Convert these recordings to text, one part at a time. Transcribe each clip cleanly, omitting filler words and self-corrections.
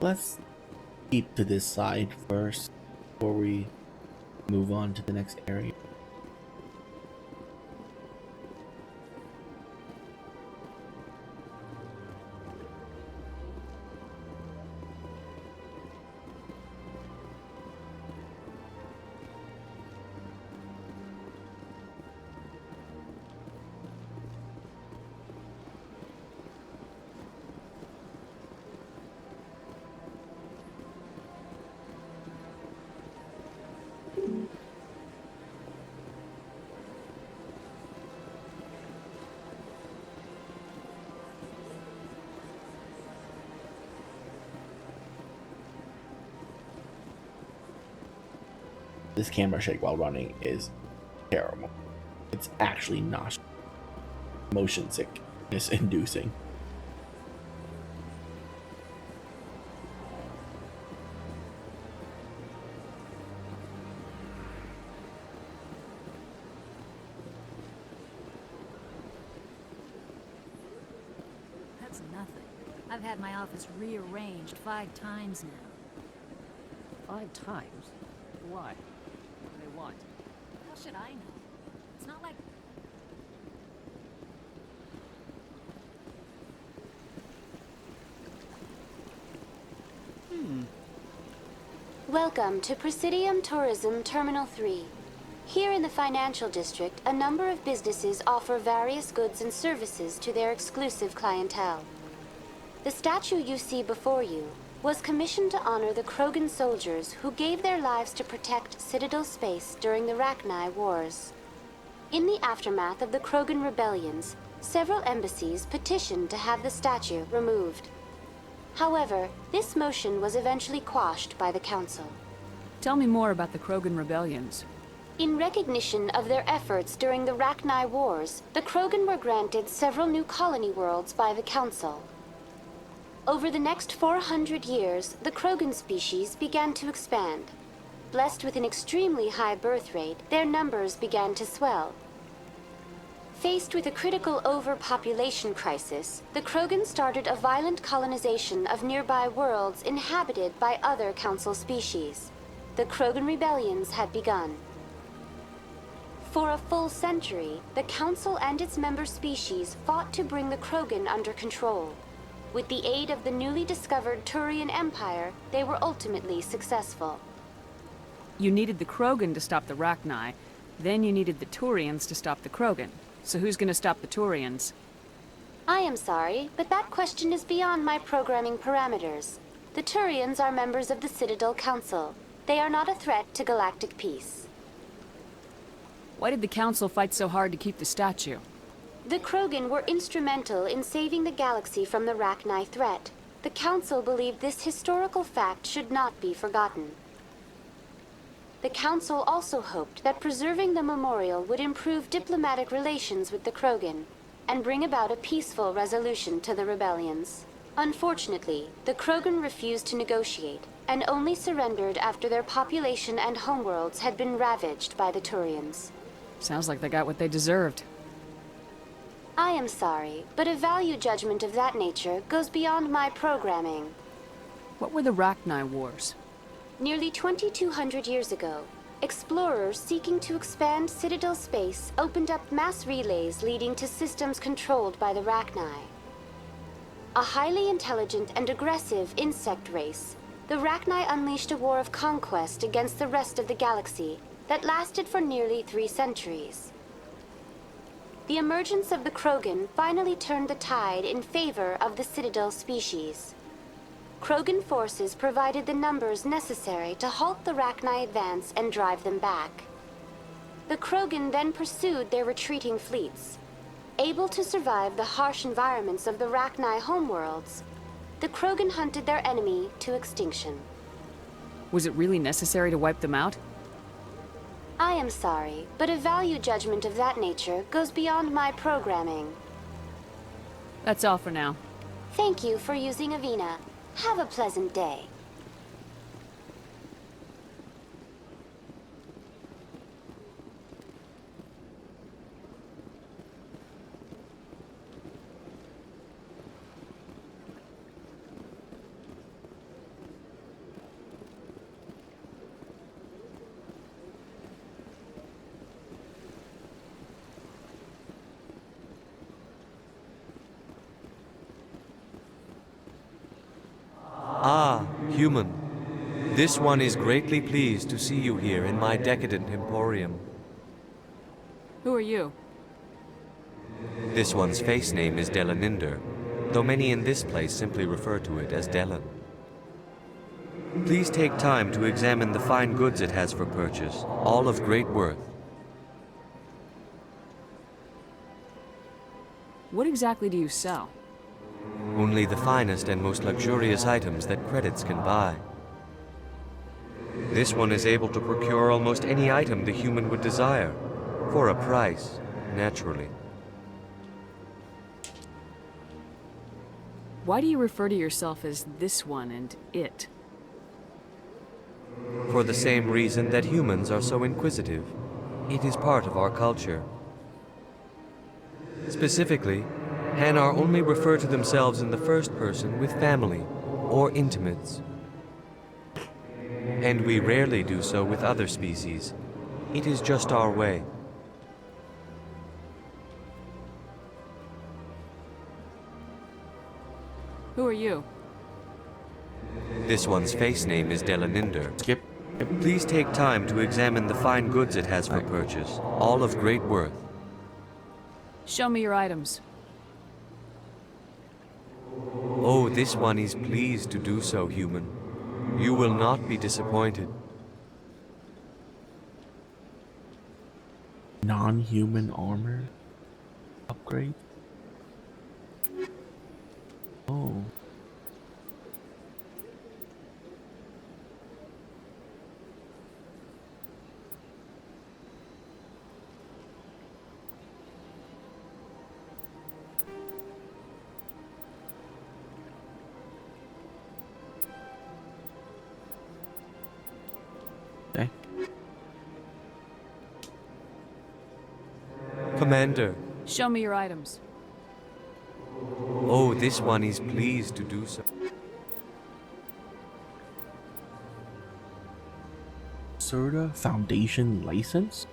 Let's keep to this side first before we move on to the next area. This camera shake while running is terrible. It's actually not motion sickness inducing. That's nothing. I've had my office rearranged 5 times now. 5 times? Why? What do they want? How should I know? It's not like... Welcome to Presidium Tourism Terminal 3. Here in the financial district, a number of businesses offer various goods and services to their exclusive clientele. The statue you see before you was commissioned to honor the Krogan soldiers who gave their lives to protect Citadel space during the Rachni Wars. In the aftermath of the Krogan rebellions, several embassies petitioned to have the statue removed. However, this motion was eventually quashed by the Council. Tell me more about the Krogan rebellions. In recognition of their efforts during the Rachni Wars, the Krogan were granted several new colony worlds by the Council. Over the next 400 years, the Krogan species began to expand. Blessed with an extremely high birth rate, their numbers began to swell. Faced with a critical overpopulation crisis, the Krogan started a violent colonization of nearby worlds inhabited by other Council species. The Krogan rebellions had begun. For a full century, the Council and its member species fought to bring the Krogan under control. With the aid of the newly discovered Turian Empire, they were ultimately successful. You needed the Krogan to stop the Rachni, then you needed the Turians to stop the Krogan. So who's gonna stop the Turians? I am sorry, but that question is beyond my programming parameters. The Turians are members of the Citadel Council. They are not a threat to galactic peace. Why did the Council fight so hard to keep the statue? The Krogan were instrumental in saving the galaxy from the Rachni threat. The Council believed this historical fact should not be forgotten. The Council also hoped that preserving the memorial would improve diplomatic relations with the Krogan and bring about a peaceful resolution to the rebellions. Unfortunately, the Krogan refused to negotiate and only surrendered after their population and homeworlds had been ravaged by the Turians. Sounds like they got what they deserved. I am sorry, but a value judgment of that nature goes beyond my programming. What were the Rachni Wars? Nearly 2,200 years ago, explorers seeking to expand Citadel space opened up mass relays leading to systems controlled by the Rachni. A highly intelligent and aggressive insect race, the Rachni unleashed a war of conquest against the rest of the galaxy that lasted for nearly 3 centuries. The emergence of the Krogan finally turned the tide in favor of the Citadel species. Krogan forces provided the numbers necessary to halt the Rachni advance and drive them back. The Krogan then pursued their retreating fleets. Able to survive the harsh environments of the Rachni homeworlds, the Krogan hunted their enemy to extinction. Was it really necessary to wipe them out? I am sorry, but a value judgment of that nature goes beyond my programming. That's all for now. Thank you for using Avina. Have a pleasant day. human. This one is greatly pleased to see you here in my decadent emporium. Who are you? This one's face name is Delaninder, though many in this place simply refer to it as Delan. Please take time to examine the fine goods it has for purchase, all of great worth. What exactly do you sell? Only the finest and most luxurious items that credits can buy. This one is able to procure almost any item the human would desire, for a price, naturally. Why do you refer to yourself as this one and it? For the same reason that humans are so inquisitive. It is part of our culture. Specifically, Hanar only refer to themselves in the first person with family or intimates. And we rarely do so with other species. It is just our way. Who are you? This one's face name is Delaninder. Skip. Please take time to examine the fine goods it has for purchase, all of great worth. Show me your items. Oh, this one is pleased to do so, human. You will not be disappointed. Non-human armor upgrade. Oh. Okay. Commander. Show me your items. Oh, this one is pleased to do so. Serta Foundation license?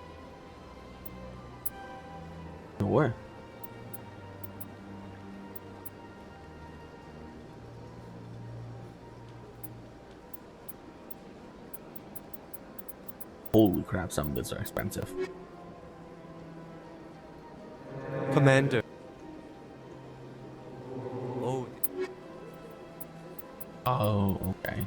Sure. Holy crap, some goods are expensive. Commander. Oh. Oh, okay.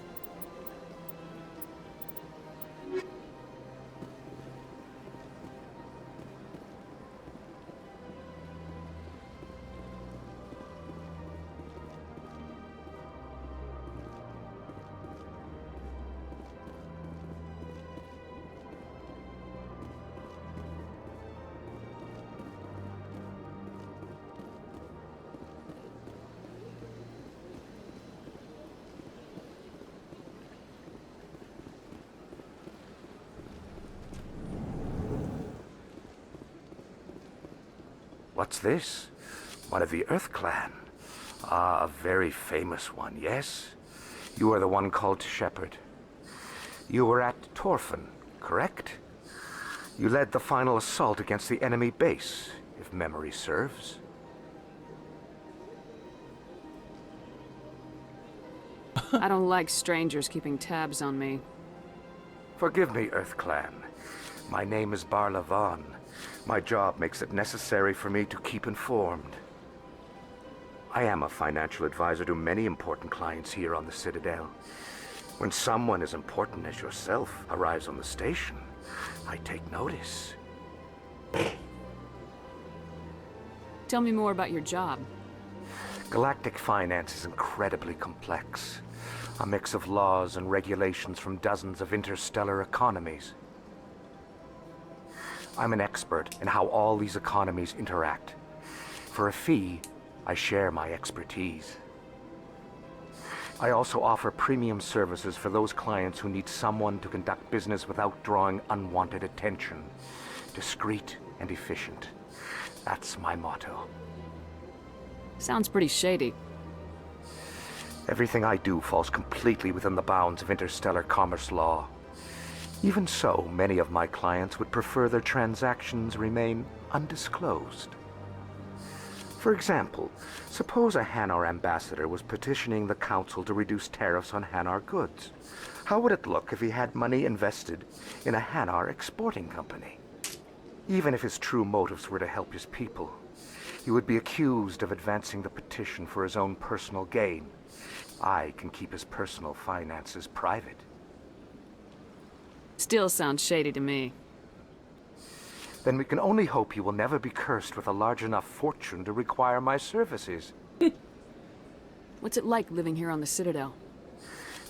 What's this? One of the Earth Clan. Ah, a very famous one, yes? You are the one called Shepherd. You were at Torfin, correct? You led the final assault against the enemy base, if memory serves. I don't like strangers keeping tabs on me. Forgive me, Earth Clan. My name is Barla Vaughn. My job makes it necessary for me to keep informed. I am a financial advisor to many important clients here on the Citadel. When someone as important as yourself arrives on the station, I take notice. Tell me more about your job. Galactic finance is incredibly complex. A mix of laws and regulations from dozens of interstellar economies. I'm an expert in how all these economies interact. For a fee, I share my expertise. I also offer premium services for those clients who need someone to conduct business without drawing unwanted attention. Discreet and efficient. That's my motto. Sounds pretty shady. Everything I do falls completely within the bounds of interstellar commerce law. Even so, many of my clients would prefer their transactions remain undisclosed. For example, suppose a Hanar ambassador was petitioning the Council to reduce tariffs on Hanar goods. How would it look if he had money invested in a Hanar exporting company? Even if his true motives were to help his people, he would be accused of advancing the petition for his own personal gain. I can keep his personal finances private. Still sounds shady to me. Then we can only hope he will never be cursed with a large enough fortune to require my services. What's it like living here on the Citadel?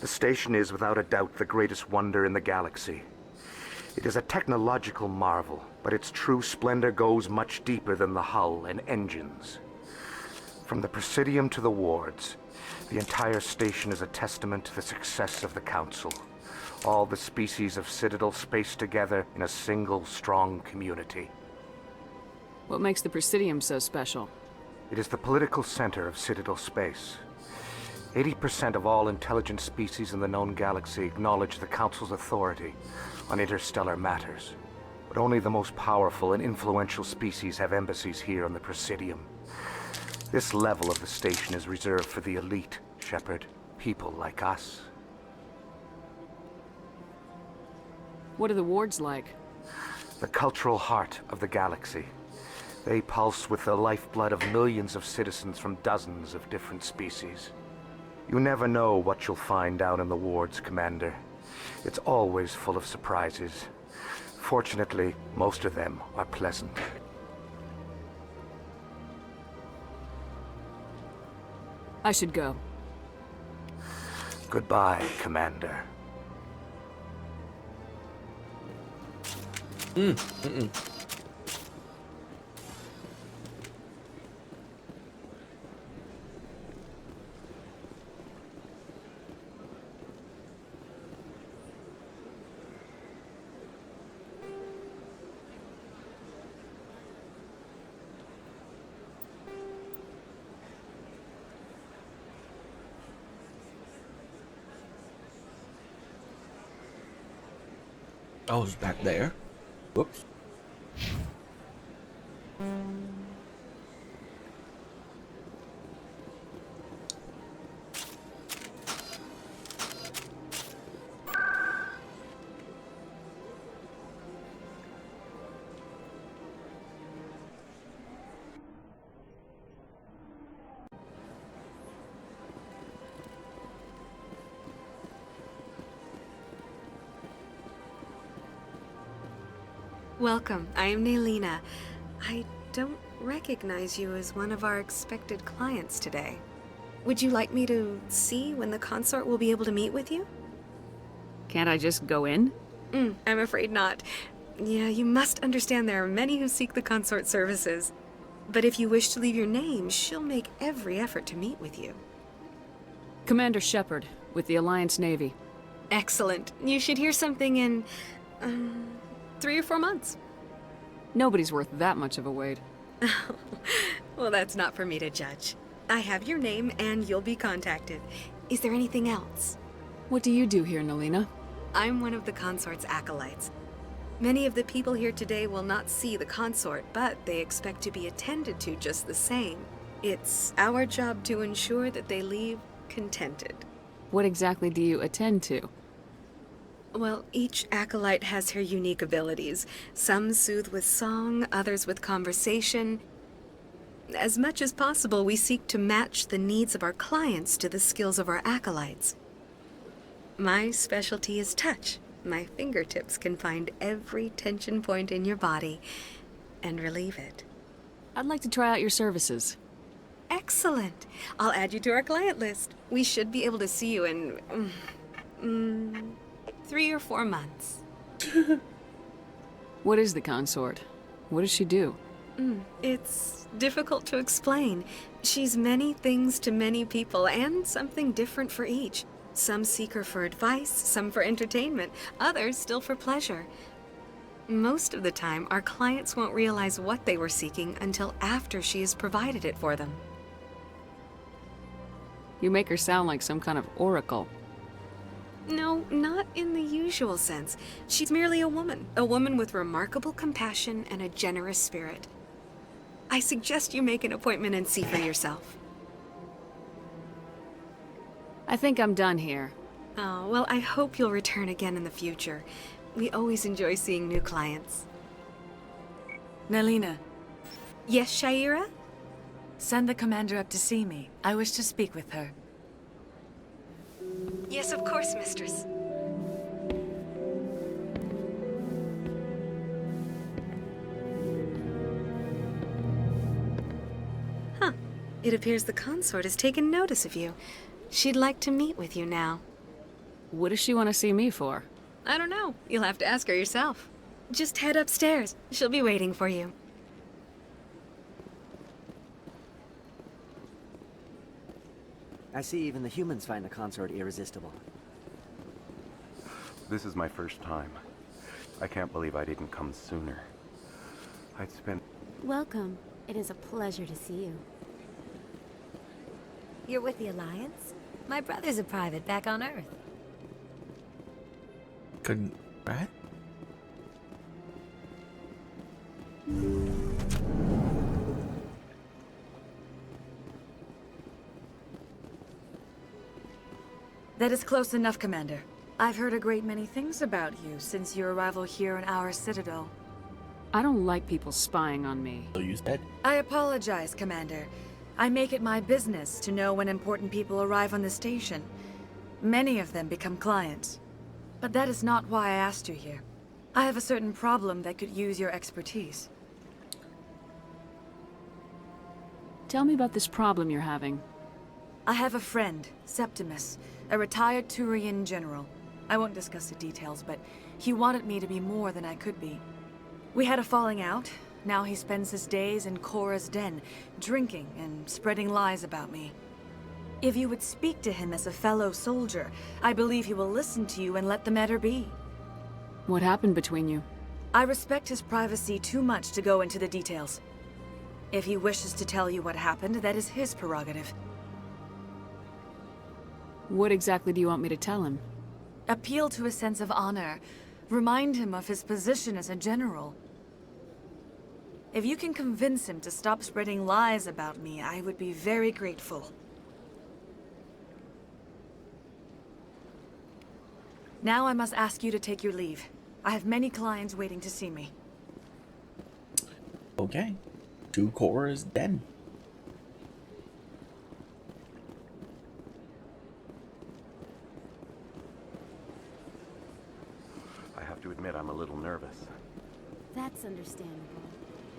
The station is without a doubt the greatest wonder in the galaxy. It is a technological marvel, but its true splendor goes much deeper than the hull and engines. From the Presidium to the wards, the entire station is a testament to the success of the Council. All the species of Citadel spaced together in a single, strong community. What makes the Presidium so special? It is the political center of Citadel space. 80% of all intelligent species in the known galaxy acknowledge the Council's authority on interstellar matters. But only the most powerful and influential species have embassies here on the Presidium. This level of the station is reserved for the elite, Shepard. People like us. What are the wards like? The cultural heart of the galaxy. They pulse with the lifeblood of millions of citizens from dozens of different species. You never know what you'll find down in the wards, Commander. It's always full of surprises. Fortunately, most of them are pleasant. I should go. Goodbye, Commander. Oh, it's back there. Whoops. Welcome, I am Naylina. I don't recognize you as one of our expected clients today. Would you like me to see when the consort will be able to meet with you? Can't I just go in? I'm afraid not. Yeah, you must understand there are many who seek the consort services. But if you wish to leave your name, she'll make every effort to meet with you. Commander Shepard, with the Alliance Navy. Excellent. You should hear something in, 3 or 4 months. Nobody's worth that much of a wait. Well, that's not for me to judge. I have your name and you'll be contacted. Is there anything else? What do you do here, Naylina? I'm one of the consort's acolytes. Many of the people here today will not see the consort, but they expect to be attended to just the same. It's our job to ensure that they leave contented. What exactly do you attend to? Well, each acolyte has her unique abilities. Some soothe with song, others with conversation. As much as possible, we seek to match the needs of our clients to the skills of our acolytes. My specialty is touch. My fingertips can find every tension point in your body and relieve it. I'd like to try out your services. Excellent. I'll add you to our client list. We should be able to see you in 3 or 4 months. What is the consort? What does she do? It's difficult to explain. She's many things to many people, and something different for each. Some seek her for advice, some for entertainment, others still for pleasure. Most of the time, our clients won't realize what they were seeking until after she has provided it for them. You make her sound like some kind of oracle. No, not in the usual sense. She's merely a woman with remarkable compassion and a generous spirit. I suggest you make an appointment and see for yourself. I think I'm done here. Oh, well, I hope you'll return again in the future. We always enjoy seeing new clients. Nelina, Yes, Shaira? send the commander up to see me. I wish to speak with her. Yes, of course, mistress. Huh. It appears the consort has taken notice of you. She'd like to meet with you now. What does she want to see me for? I don't know. You'll have to ask her yourself. Just head upstairs. She'll be waiting for you. I see even the humans find the consort irresistible. This is my first time. I can't believe I didn't come sooner. I'd spent... Welcome. It is a pleasure to see you. You're with the Alliance? My brother's a private back on Earth. Couldn't, right? That is close enough, Commander. I've heard a great many things about you since your arrival here in our citadel. I don't like people spying on me. So you said? I apologize, Commander. I make it my business to know when important people arrive on the station. Many of them become clients. But that is not why I asked you here. I have a certain problem that could use your expertise. Tell me about this problem you're having. I have a friend, Septimus, a retired Turian general. I won't discuss the details, but he wanted me to be more than I could be. We had a falling out. Now he spends his days in Korra's den, drinking and spreading lies about me. If you would speak to him as a fellow soldier, I believe he will listen to you and let the matter be. What happened between you? I respect his privacy too much to go into the details. If he wishes to tell you what happened, that is his prerogative. What exactly do you want me to tell him? Appeal to his sense of honor. Remind him of his position as a general. If you can convince him to stop spreading lies about me, I would be very grateful. Now I must ask you to take your leave. I have many clients waiting to see me. Okay. To Korra's den. I have to admit I'm a little nervous. That's understandable.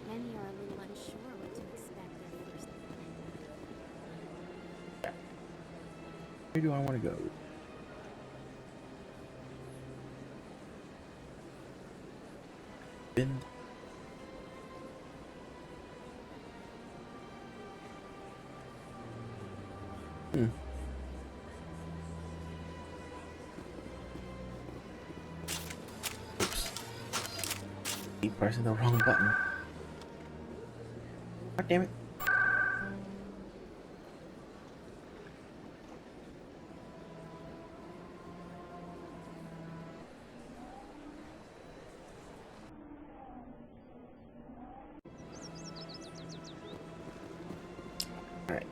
Many are a little unsure what to expect their first. Where do I want to go? Bin. Oops. Keep pressing the wrong button. God damn it. Alright.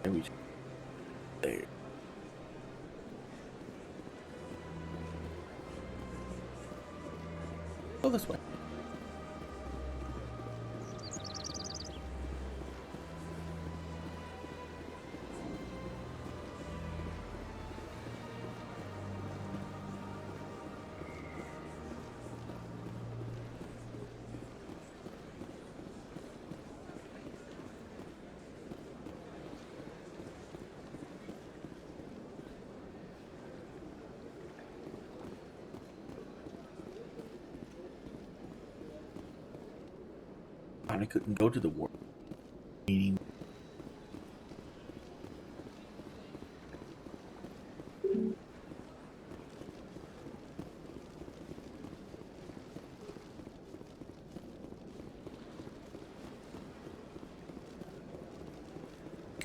There we go. There. Go this way. I couldn't go to the war meeting.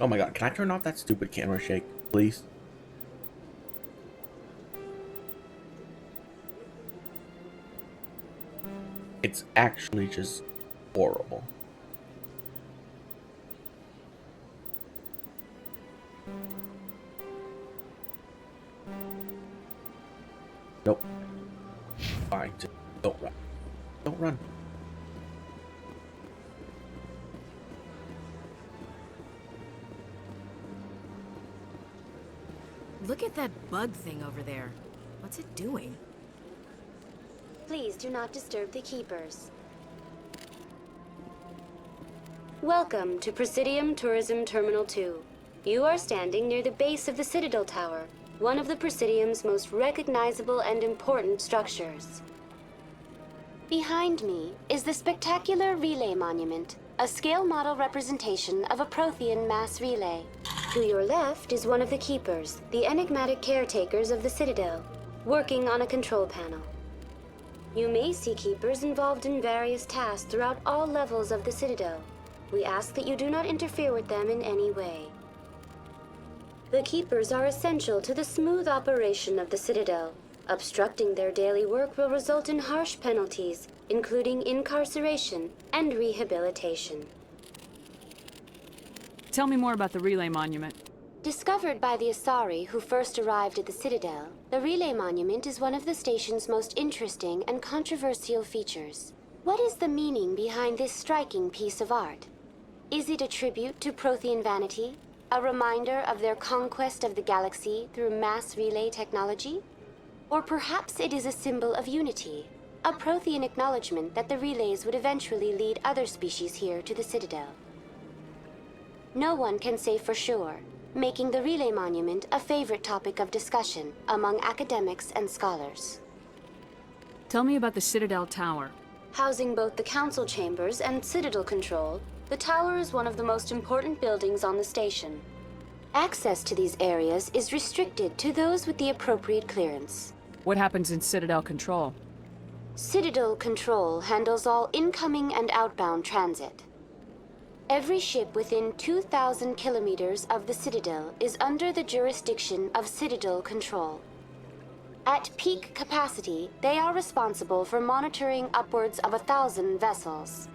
Oh my god, can I turn off that stupid camera shake, please? It's actually just horrible. Nope. Fine, just don't run. Don't run. Look at that bug thing over there. What's it doing? Please do not disturb the keepers. Welcome to Presidium Tourism Terminal 2. You are standing near the base of the Citadel Tower, one of the Presidium's most recognizable and important structures. Behind me is the spectacular Relay Monument, a scale model representation of a Prothean mass relay. To your left is one of the keepers, the enigmatic caretakers of the Citadel, working on a control panel. You may see keepers involved in various tasks throughout all levels of the Citadel. We ask that you do not interfere with them in any way. The keepers are essential to the smooth operation of the Citadel. Obstructing their daily work will result in harsh penalties, including incarceration and rehabilitation. Tell me more about the Relay Monument. Discovered by the Asari who first arrived at the Citadel, the Relay Monument is one of the station's most interesting and controversial features. What is the meaning behind this striking piece of art? Is it a tribute to Prothean vanity? A reminder of their conquest of the galaxy through mass relay technology? Or perhaps it is a symbol of unity, a Prothean acknowledgement that the relays would eventually lead other species here to the Citadel. No one can say for sure, making the Relay Monument a favorite topic of discussion among academics and scholars. Tell me about the Citadel Tower. Housing both the council chambers and Citadel control, the tower is one of the most important buildings on the station. Access to these areas is restricted to those with the appropriate clearance. What happens in Citadel Control? Citadel Control handles all incoming and outbound transit. Every ship within 2,000 kilometers of the Citadel is under the jurisdiction of Citadel Control. At peak capacity, they are responsible for monitoring upwards of 1,000 vessels.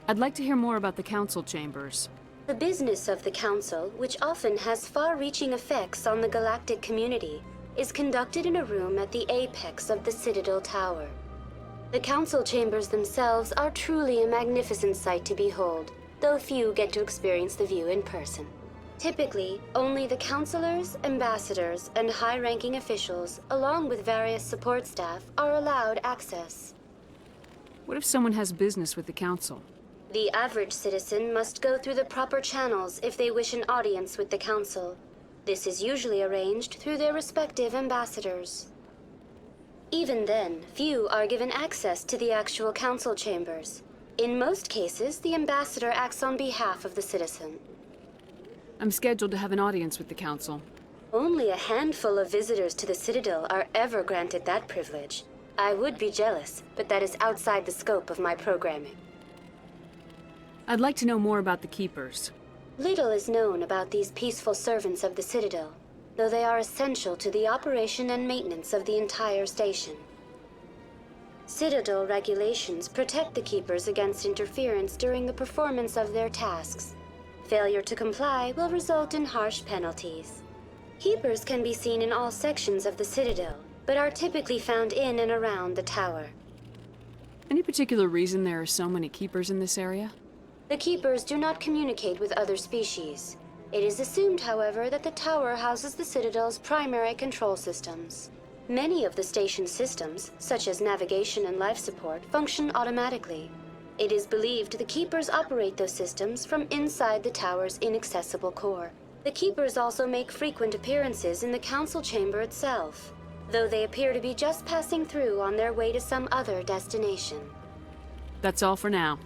I'd like to hear more about the council chambers. The business of the Council, which often has far-reaching effects on the galactic community, is conducted in a room at the apex of the Citadel Tower. The Council chambers themselves are truly a magnificent sight to behold, though few get to experience the view in person. Typically, only the councilors, ambassadors, and high-ranking officials, along with various support staff, are allowed access. What if someone has business with the council? The average citizen must go through the proper channels if they wish an audience with the Council. This is usually arranged through their respective ambassadors. Even then, few are given access to the actual Council chambers. In most cases, the ambassador acts on behalf of the citizen. I'm scheduled to have an audience with the council. Only a handful of visitors to the Citadel are ever granted that privilege. I would be jealous, but that is outside the scope of my programming. I'd like to know more about the keepers. Little is known about these peaceful servants of the Citadel, though they are essential to the operation and maintenance of the entire station. Citadel regulations protect the keepers against interference during the performance of their tasks. Failure to comply will result in harsh penalties. Keepers can be seen in all sections of the Citadel, but are typically found in and around the tower. Any particular reason there are so many keepers in this area? The keepers do not communicate with other species. It is assumed, however, that the tower houses the Citadel's primary control systems. Many of the station's systems, such as navigation and life support, function automatically. It is believed the keepers operate those systems from inside the tower's inaccessible core. The keepers also make frequent appearances in the council chamber itself, though they appear to be just passing through on their way to some other destination. That's all for now.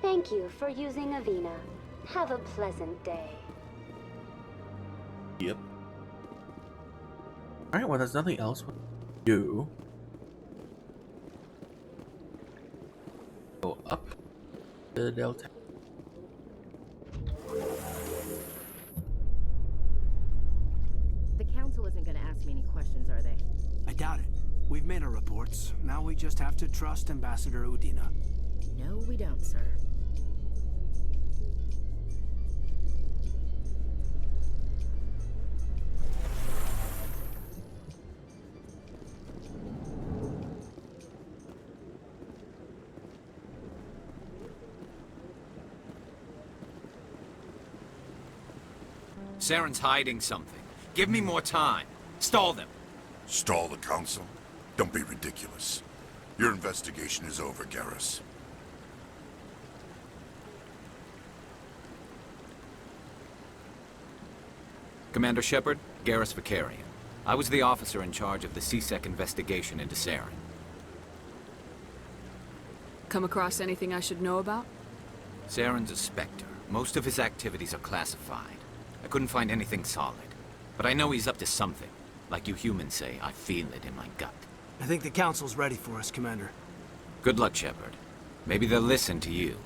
Thank you for using Avina. Have a pleasant day. Yep. Alright, well, there's nothing else we can do. Go up to the Delta. The council isn't going to ask me any questions, are they? I doubt it. We've We've made our reports. Now we just have to trust Ambassador Udina. No, we don't, sir. Saren's hiding something. Give me more time. Stall them. Stall the council? Don't be ridiculous. Your investigation is over, Garrus. Commander Shepard, Garrus Vicarian. I was the officer in charge of the CSEC investigation into Saren. Come across anything I should know about? Saren's a Spectre. Most of his activities are classified. I couldn't find anything solid. But I know he's up to something. Like you humans say, I feel it in my gut. I think the council's ready for us, Commander. Good luck, Shepard. Maybe they'll listen to you.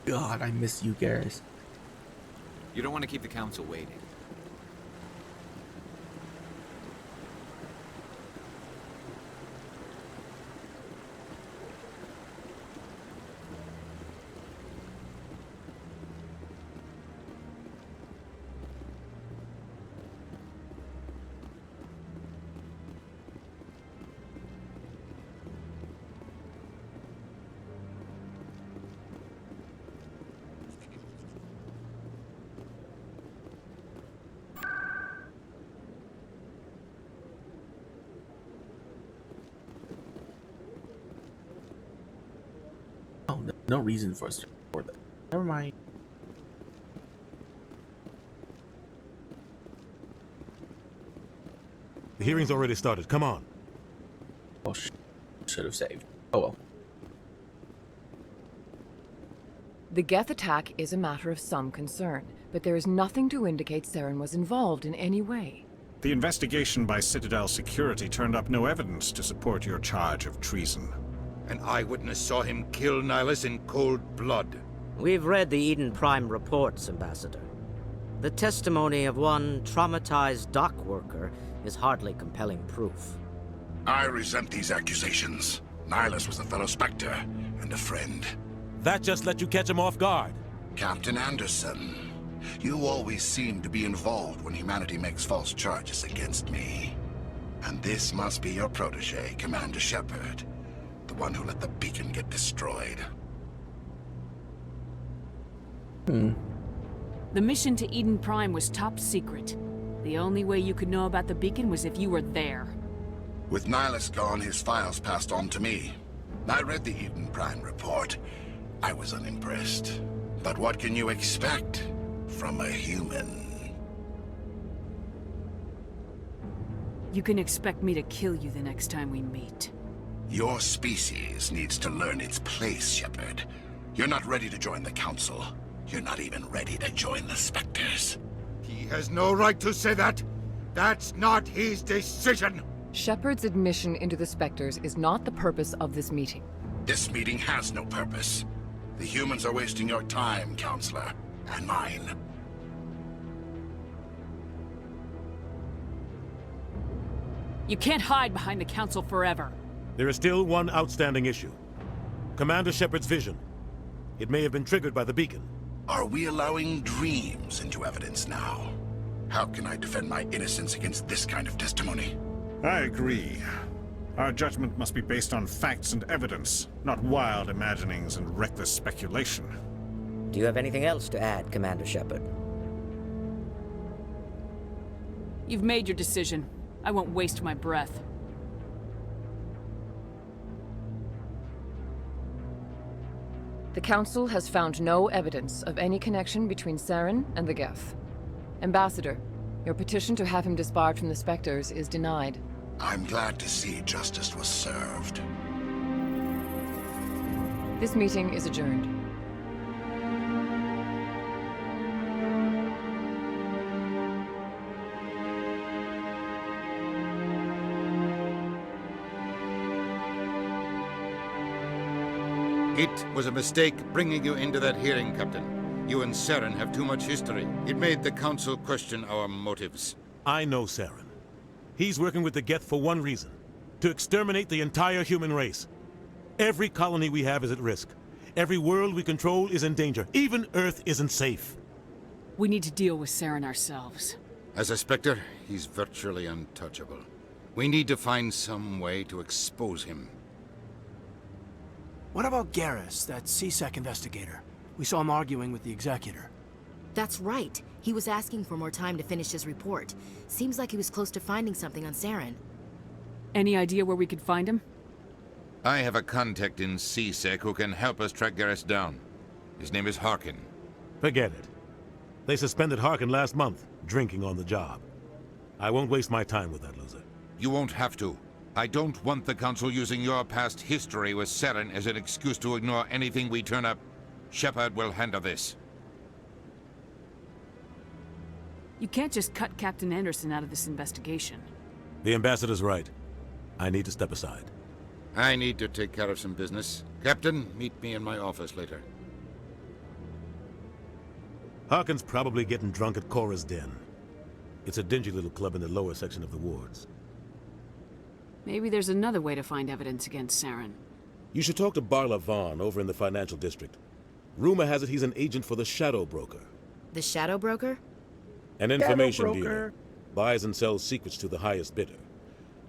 God, I miss you, Garrus. You don't want to keep the council waiting. Oh, no reason for us to record that. Never mind. The hearing's already started. Come on. Oh, should have saved. Oh well. The Geth attack is a matter of some concern, but there is nothing to indicate Saren was involved in any way. The investigation by Citadel Security turned up no evidence to support your charge of treason. An eyewitness saw him kill Nihilus in cold blood. We've read the Eden Prime reports, Ambassador. The testimony of one traumatized dock worker is hardly compelling proof. I resent these accusations. Nihilus was a fellow Spectre and a friend. That just let you catch him off guard. Captain Anderson, you always seem to be involved when humanity makes false charges against me. And this must be your protege, Commander Shepard. The one who let the beacon get destroyed. The mission to Eden Prime was top secret. The only way you could know about the beacon was if you were there. With Nihilus gone, his files passed on to me. I read the Eden Prime report. I was unimpressed. But what can you expect from a human? You can expect me to kill you the next time we meet. Your species needs to learn its place, Shepard. You're not ready to join the Council. You're not even ready to join the Spectres. He has no right to say that. That's not his decision. Shepard's admission into the Spectres is not the purpose of this meeting. This meeting has no purpose. The humans are wasting your time, Counselor, and mine. You can't hide behind the Council forever. There is still one outstanding issue. Commander Shepard's vision. It may have been triggered by the beacon. Are we allowing dreams into evidence now? How can I defend my innocence against this kind of testimony? I agree. Our judgment must be based on facts and evidence, not wild imaginings and reckless speculation. Do you have anything else to add, Commander Shepard? You've made your decision. I won't waste my breath. The Council has found no evidence of any connection between Saren and the Geth. Ambassador, your petition to have him disbarred from the Spectres is denied. I'm glad to see justice was served. This meeting is adjourned. It was a mistake bringing you into that hearing, Captain. You and Saren have too much history. It made the Council question our motives. I know Saren. He's working with the Geth for one reason. To exterminate the entire human race. Every colony we have is at risk. Every world we control is in danger. Even Earth isn't safe. We need to deal with Saren ourselves. As a Spectre, he's virtually untouchable. We need to find some way to expose him. What about Garrus, that CSEC investigator? We saw him arguing with the Executor. That's right. He was asking for more time to finish his report. Seems like he was close to finding something on Saren. Any idea where we could find him? I have a contact in CSEC who can help us track Garrus down. His name is Harkin. Forget it. They suspended Harkin last month, drinking on the job. I won't waste my time with that loser. You won't have to. I don't want the Council using your past history with Saren as an excuse to ignore anything we turn up. Shepard will handle this. You can't just cut Captain Anderson out of this investigation. The Ambassador's right. I need to step aside. I need to take care of some business. Captain, meet me in my office later. Harkin's probably getting drunk at Cora's Den. It's a dingy little club in the lower section of the wards. Maybe there's another way to find evidence against Saren. You should talk to Barla Vaughn over in the financial district. Rumor has it he's an agent for the Shadow Broker. The Shadow Broker? An information dealer. Buys and sells secrets to the highest bidder.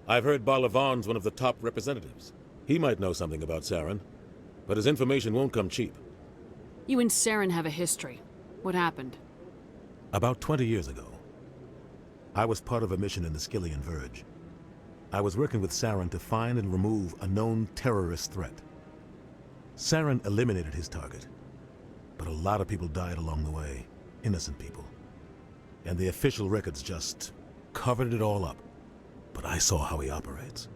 I've heard Barla Vaughn's one of the top representatives. He might know something about Saren, but his information won't come cheap. You and Saren have a history. What happened? About 20 years ago, I was part of a mission in the Skillian Verge. I was working with Saren to find and remove a known terrorist threat. Saren eliminated his target, but a lot of people died along the way, innocent people. And the official records just covered it all up. But I saw how he operates.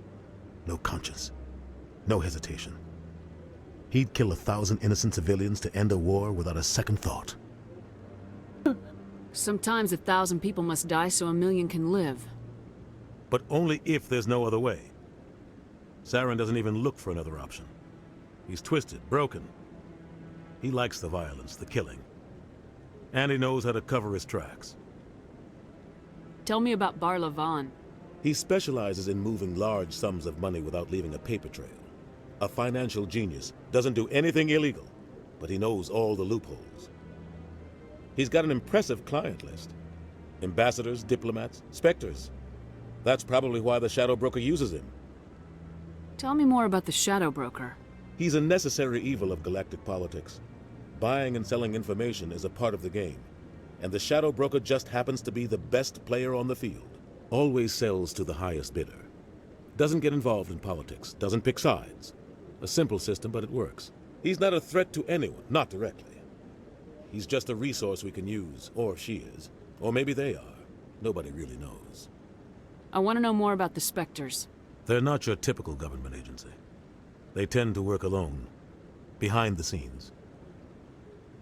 No conscience, no hesitation. He'd kill 1,000 innocent civilians to end a war without a second thought. Sometimes 1,000 people must die so 1,000,000 can live. But only if there's no other way. Saren doesn't even look for another option. He's twisted, broken. He likes the violence, the killing. And he knows how to cover his tracks. Tell me about Barla Vaughn. He specializes in moving large sums of money without leaving a paper trail. A financial genius, doesn't do anything illegal, but he knows all the loopholes. He's got an impressive client list. Ambassadors, diplomats, specters. That's probably why the Shadow Broker uses him. Tell me more about the Shadow Broker. He's a necessary evil of galactic politics. Buying and selling information is a part of the game, and the Shadow Broker just happens to be the best player on the field. Always sells to the highest bidder. Doesn't get involved in politics, doesn't pick sides. A simple system, but it works. He's not a threat to anyone, not directly. He's just a resource we can use, or she is. Or maybe they are. Nobody really knows. I want to know more about the Spectres. They're not your typical government agency. They tend to work alone, behind the scenes.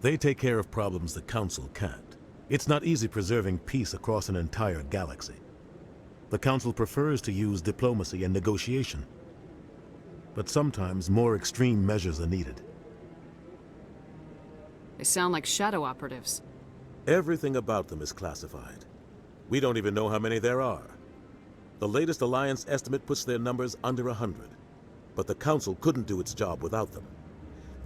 They take care of problems the Council can't. It's not easy preserving peace across an entire galaxy. The Council prefers to use diplomacy and negotiation. But sometimes more extreme measures are needed. They sound like shadow operatives. Everything about them is classified. We don't even know how many there are. The latest Alliance estimate puts their numbers under 100. But the Council couldn't do its job without them.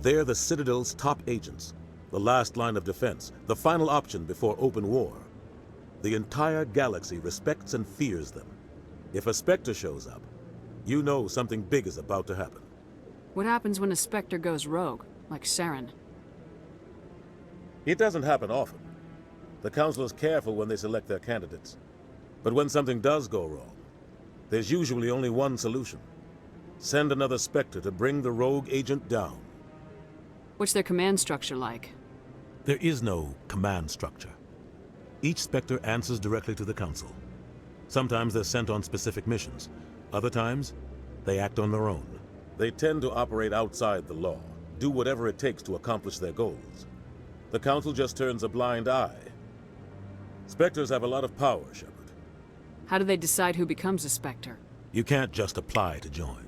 They're the Citadel's top agents, the last line of defense, the final option before open war. The entire galaxy respects and fears them. If a Spectre shows up, you know something big is about to happen. What happens when a Spectre goes rogue, like Saren? It doesn't happen often. The Council is careful when they select their candidates. But when something does go wrong, there's usually only one solution. Send another Spectre to bring the rogue agent down. What's their command structure like? There is no command structure. Each Spectre answers directly to the Council. Sometimes they're sent on specific missions. Other times, they act on their own. They tend to operate outside the law, do whatever it takes to accomplish their goals. The Council just turns a blind eye. Spectres have a lot of power, Shepard. How do they decide who becomes a Spectre? You can't just apply to join.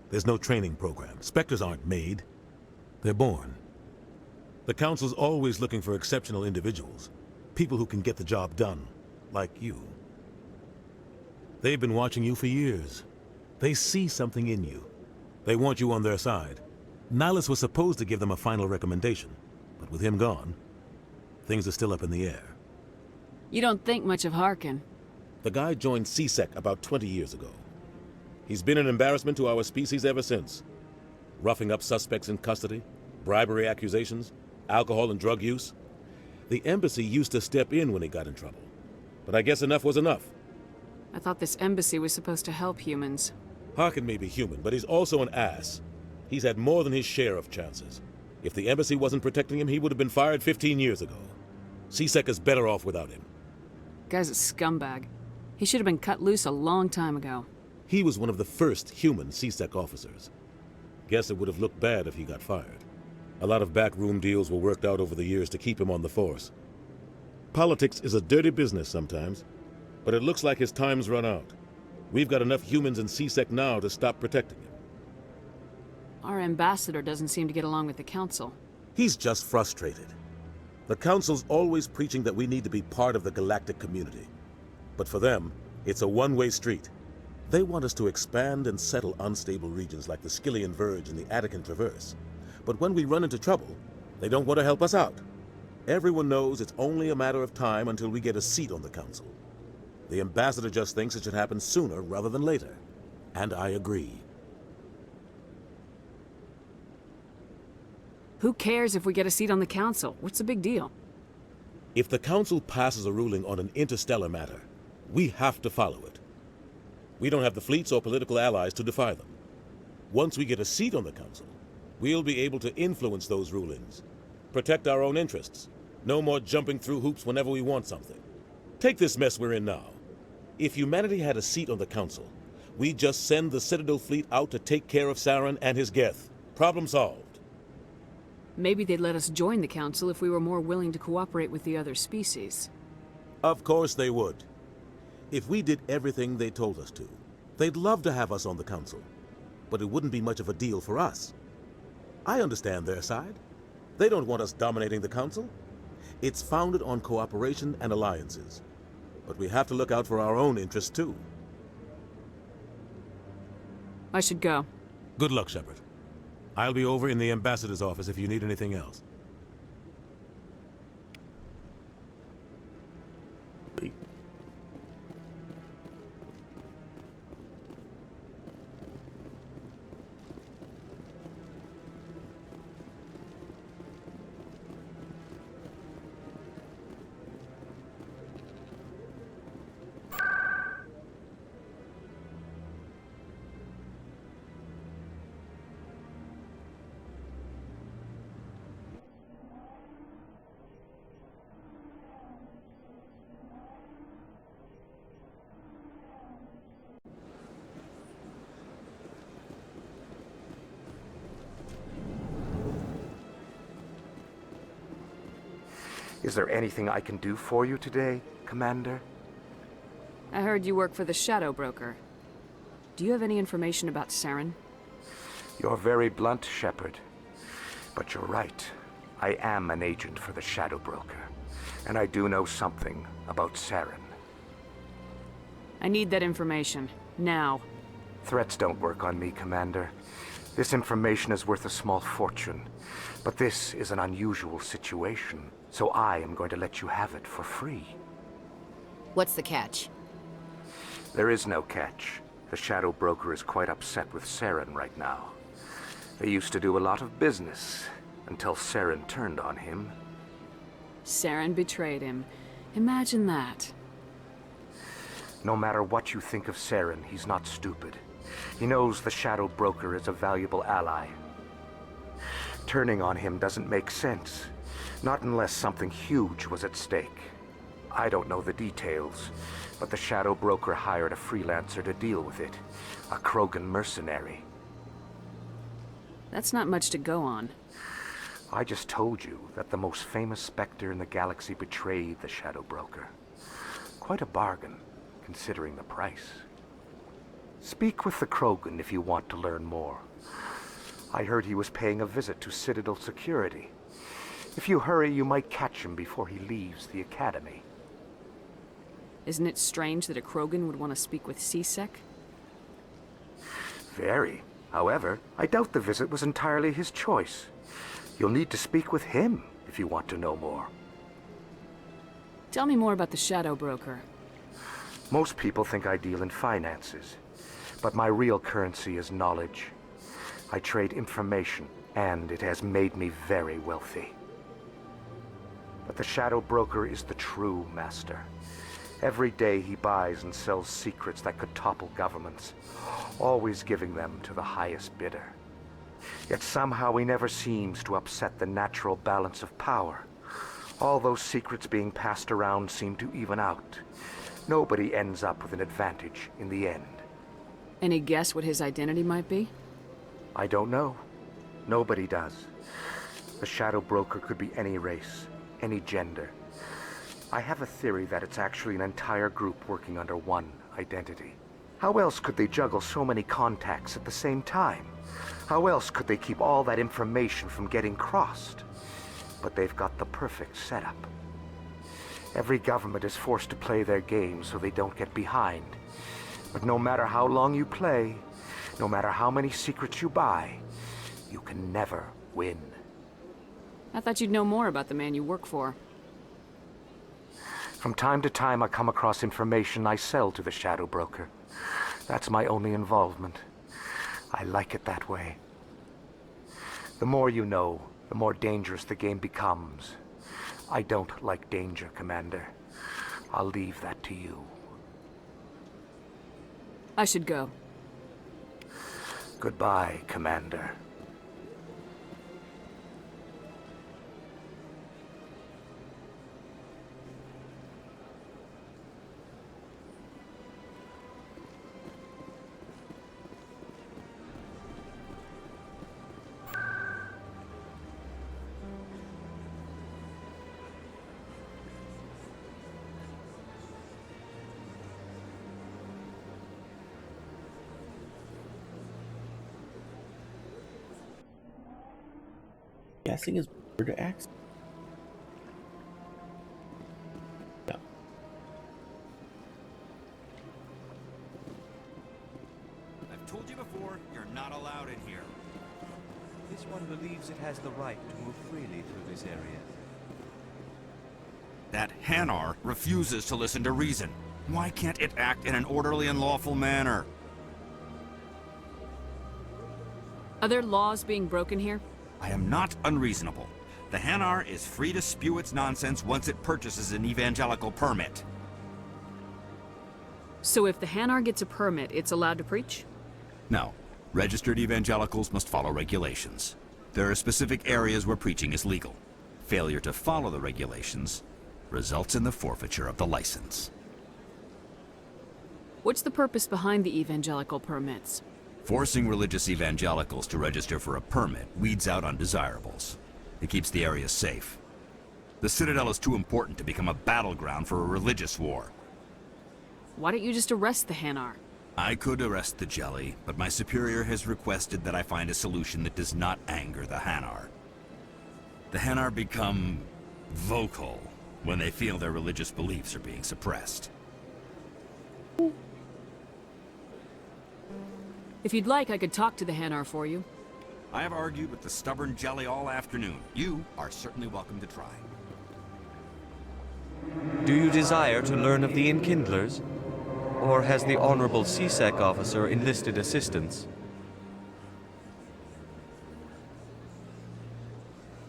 There's no training program. Spectres aren't made. They're born. The Council's always looking for exceptional individuals. People who can get the job done, like you. They've been watching you for years. They see something in you. They want you on their side. Nihilus was supposed to give them a final recommendation, but with him gone, things are still up in the air. You don't think much of Harkin. The guy joined CSEC about 20 years ago. He's been an embarrassment to our species ever since. Roughing up suspects in custody, bribery accusations, alcohol and drug use. The embassy used to step in when he got in trouble. But I guess enough was enough. I thought this embassy was supposed to help humans. Harkin may be human, but he's also an ass. He's had more than his share of chances. If the embassy wasn't protecting him, he would have been fired 15 years ago. CSEC is better off without him. Guy's a scumbag. He should have been cut loose a long time ago. He was one of the first human CSEC officers. Guess it would have looked bad if he got fired. A lot of backroom deals were worked out over the years to keep him on the force. Politics is a dirty business sometimes, but it looks like his time's run out. We've got enough humans in CSEC now to stop protecting him. Our ambassador doesn't seem to get along with the council. He's just frustrated. The council's always preaching that we need to be part of the galactic community. But for them, it's a one-way street. They want us to expand and settle unstable regions like the Skillian Verge and the Attican Traverse. But when we run into trouble, they don't want to help us out. Everyone knows it's only a matter of time until we get a seat on the council. The ambassador just thinks it should happen sooner rather than later. And I agree. Who cares if we get a seat on the council? What's the big deal? If the council passes a ruling on an interstellar matter, we have to follow it. We don't have the fleets or political allies to defy them. Once we get a seat on the council, we'll be able to influence those rulings, protect our own interests. No more jumping through hoops whenever we want something. Take this mess we're in now. If humanity had a seat on the council, we'd just send the Citadel fleet out to take care of Saren and his Geth. Problem solved. Maybe they'd let us join the council if we were more willing to cooperate with the other species. Of course they would. If we did everything they told us to, they'd love to have us on the council. But it wouldn't be much of a deal for us. I understand their side. They don't want us dominating the council. It's founded on cooperation and alliances. But we have to look out for our own interests too. I should go. Good luck, Shepard. I'll be over in the ambassador's office if you need anything else. Is there anything I can do for you today, Commander? I heard you work for the Shadow Broker. Do you have any information about Saren? You're very blunt, Shepard. But you're right. I am an agent for the Shadow Broker. And I do know something about Saren. I need that information. Now. Threats don't work on me, Commander. This information is worth a small fortune. But this is an unusual situation, so I am going to let you have it for free. What's the catch? There is no catch. The Shadow Broker is quite upset with Saren right now. They used to do a lot of business, until Saren turned on him. Saren betrayed him. Imagine that. No matter what you think of Saren, he's not stupid. He knows the Shadow Broker is a valuable ally. Turning on him doesn't make sense. Not unless something huge was at stake. I don't know the details, but the Shadow Broker hired a freelancer to deal with it. A Krogan mercenary. That's not much to go on. I just told you that the most famous Spectre in the galaxy betrayed the Shadow Broker. Quite a bargain, considering the price. Speak with the Krogan if you want to learn more. I heard he was paying a visit to Citadel security. If you hurry, you might catch him before he leaves the Academy. Isn't it strange that a Krogan would want to speak with CSEC? Very. However, I doubt the visit was entirely his choice. You'll need to speak with him if you want to know more. Tell me more about the Shadow Broker. Most people think I deal in finances, but my real currency is knowledge. I trade information, and it has made me very wealthy. But the Shadow Broker is the true master. Every day he buys and sells secrets that could topple governments, always giving them to the highest bidder. Yet somehow he never seems to upset the natural balance of power. All those secrets being passed around seem to even out. Nobody ends up with an advantage in the end. Any guess what his identity might be? I don't know. Nobody does. The Shadow Broker could be any race, any gender. I have a theory that it's actually an entire group working under one identity. How else could they juggle so many contacts at the same time? How else could they keep all that information from getting crossed? But they've got the perfect setup. Every government is forced to play their game so they don't get behind. But no matter how long you play, no matter how many secrets you buy, you can never win. I thought you'd know more about the man you work for. From time to time, I come across information I sell to the Shadow Broker. That's my only involvement. I like it that way. The more you know, the more dangerous the game becomes. I don't like danger, Commander. I'll leave that to you. I should go. Goodbye, Commander. Guessing is where to act. No. I've told you before, you're not allowed in here. This one believes it has the right to move freely through this area. That Hanar refuses to listen to reason. Why can't it act in an orderly and lawful manner? Are there laws being broken here? I am not unreasonable. The Hanar is free to spew its nonsense once it purchases an evangelical permit. So if the Hanar gets a permit, it's allowed to preach? No. Registered evangelicals must follow regulations. There are specific areas where preaching is legal. Failure to follow the regulations results in the forfeiture of the license. What's the purpose behind the evangelical permits? Forcing religious evangelicals to register for a permit weeds out undesirables. It keeps the area safe. The Citadel is too important to become a battleground for a religious war. Why don't you just arrest the Hanar? I could arrest the Jelly, but my superior has requested that I find a solution that does not anger the Hanar. The Hanar become vocal when they feel their religious beliefs are being suppressed. If you'd like, I could talk to the Hanar for you. I have argued with the stubborn Jelly all afternoon. You are certainly welcome to try. Do you desire to learn of the Enkindlers? Or has the Honorable CSEC officer enlisted assistance?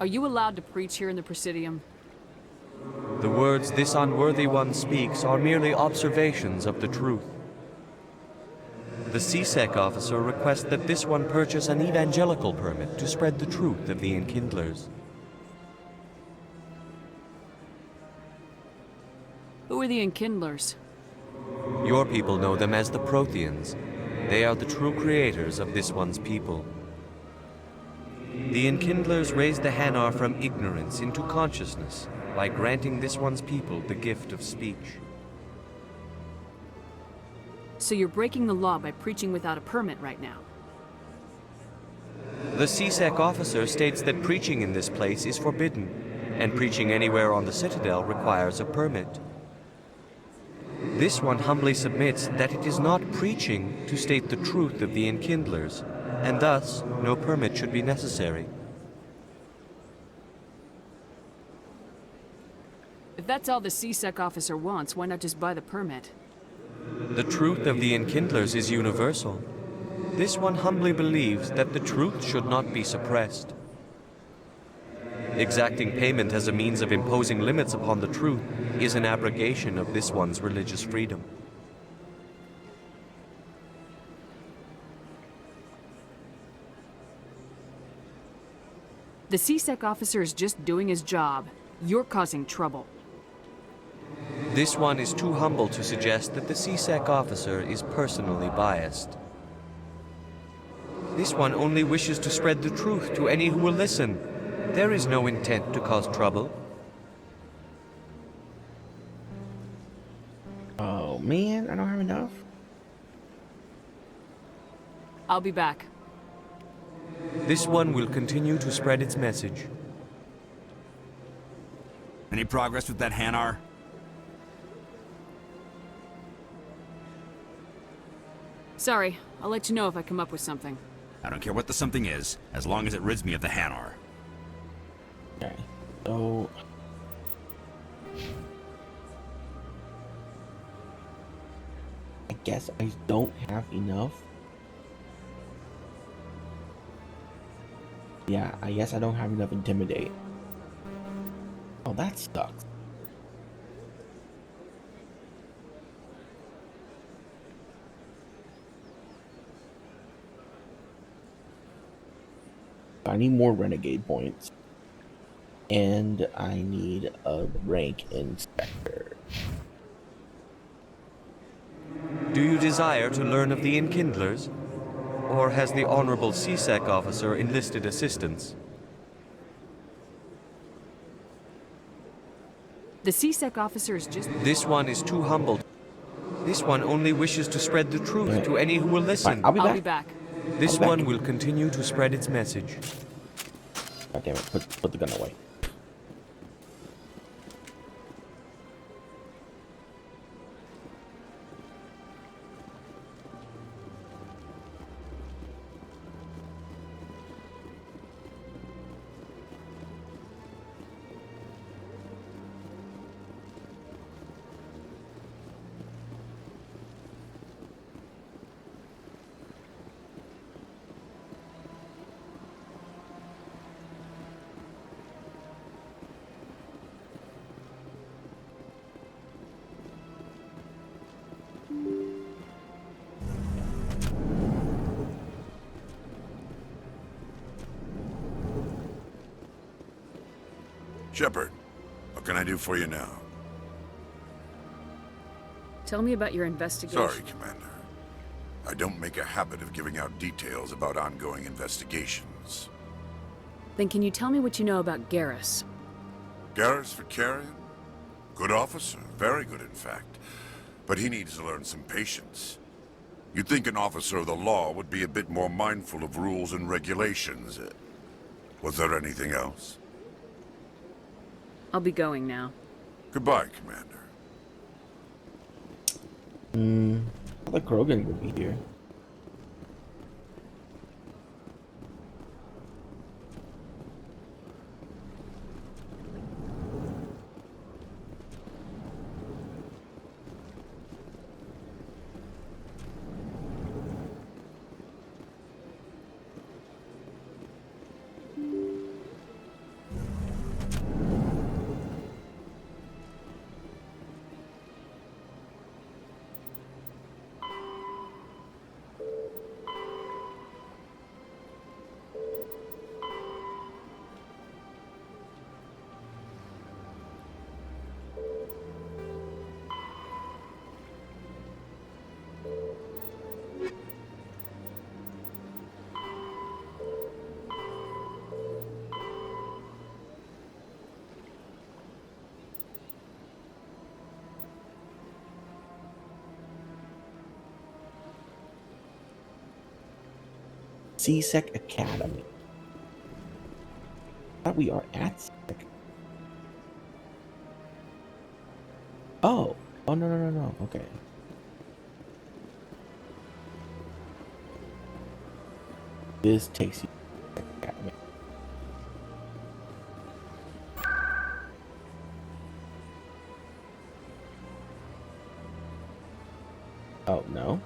Are you allowed to preach here in the Presidium? The words this unworthy one speaks are merely observations of the truth. The CSEC officer requests that this one purchase an evangelical permit to spread the truth of the Enkindlers. Who are the Enkindlers? Your people know them as the Protheans. They are the true creators of this one's people. The Enkindlers raised the Hanar from ignorance into consciousness by granting this one's people the gift of speech. So you're breaking the law by preaching without a permit right now? The CSEC officer states that preaching in this place is forbidden, and preaching anywhere on the Citadel requires a permit. This one humbly submits that it is not preaching to state the truth of the Enkindlers, and thus no permit should be necessary. If that's all the C-Sec officer wants, why not just buy the permit? The truth of the Enkindlers is universal. This one humbly believes that the truth should not be suppressed. Exacting payment as a means of imposing limits upon the truth is an abrogation of this one's religious freedom. The C-Sec officer is just doing his job. You're causing trouble. This one is too humble to suggest that the C-Sec officer is personally biased. This one only wishes to spread the truth to any who will listen. There is no intent to cause trouble. Oh man, I don't have enough. I'll be back. This one will continue to spread its message. Any progress with that Hanar? Sorry, I'll let you know if I come up with something. I don't care what the something is, as long as it rids me of the Hanar. Okay, so... I guess I don't have enough. Yeah, I guess I don't have enough Intimidate. Oh, that sucks. I need more Renegade points. And I need a rank Inspector. Do you desire to learn of the Enkindlers? Or has the Honorable C-Sec officer enlisted assistance? The C-Sec officer is just... This one is too humble. This one only wishes to spread the truth to any who will listen. Fine, I'll be back. This one will continue to spread its message. God damn it, put the gun away. Shepard, what can I do for you now? Tell me about your investigation. Sorry, Commander. I don't make a habit of giving out details about ongoing investigations. Then can you tell me what you know about Garrus? Garrus Vicarian? Good officer, very good in fact. But he needs to learn some patience. You'd think an officer of the law would be a bit more mindful of rules and regulations. Was there anything else? I'll be going now. Goodbye, Commander. I thought Krogan would be here. C-Sec Academy. Thought we are at C-Sec. Oh, Oh, no, no, no, no. Okay. This takes you. Oh, no.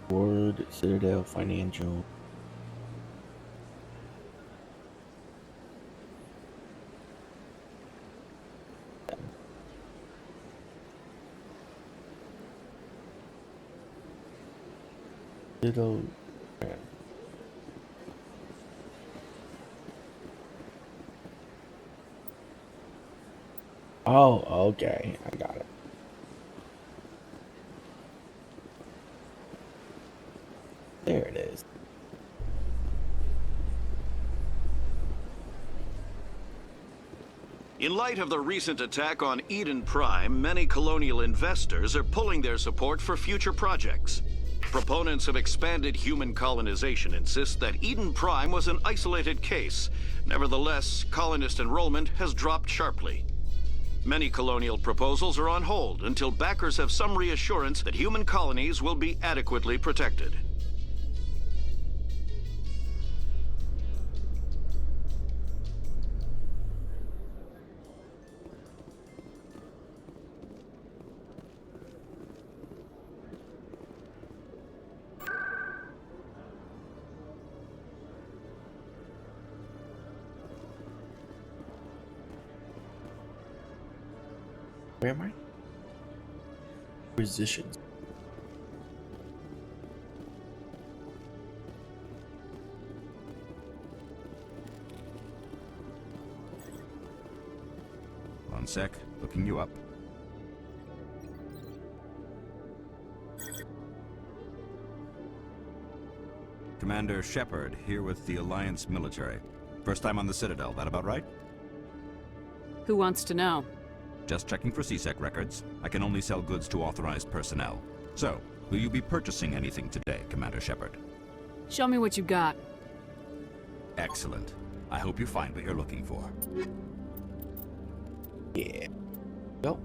Ward, Citadel, Financial. Citadel. Okay. Oh, okay. I got it. There it is. In light of the recent attack on Eden Prime, many colonial investors are pulling their support for future projects. Proponents of expanded human colonization insist that Eden Prime was an isolated case. Nevertheless, colonist enrollment has dropped sharply. Many colonial proposals are on hold until backers have some reassurance that human colonies will be adequately protected. Where am I? Positions. One sec, looking you up. Commander Shepard, here with the Alliance military. First time on the Citadel, that about right? Who wants to know? Just checking for CSEC records. I can only sell goods to authorized personnel. So, will you be purchasing anything today, Commander Shepard? Show me what you got. Excellent. I hope you find what you're looking for. Yeah. Nope.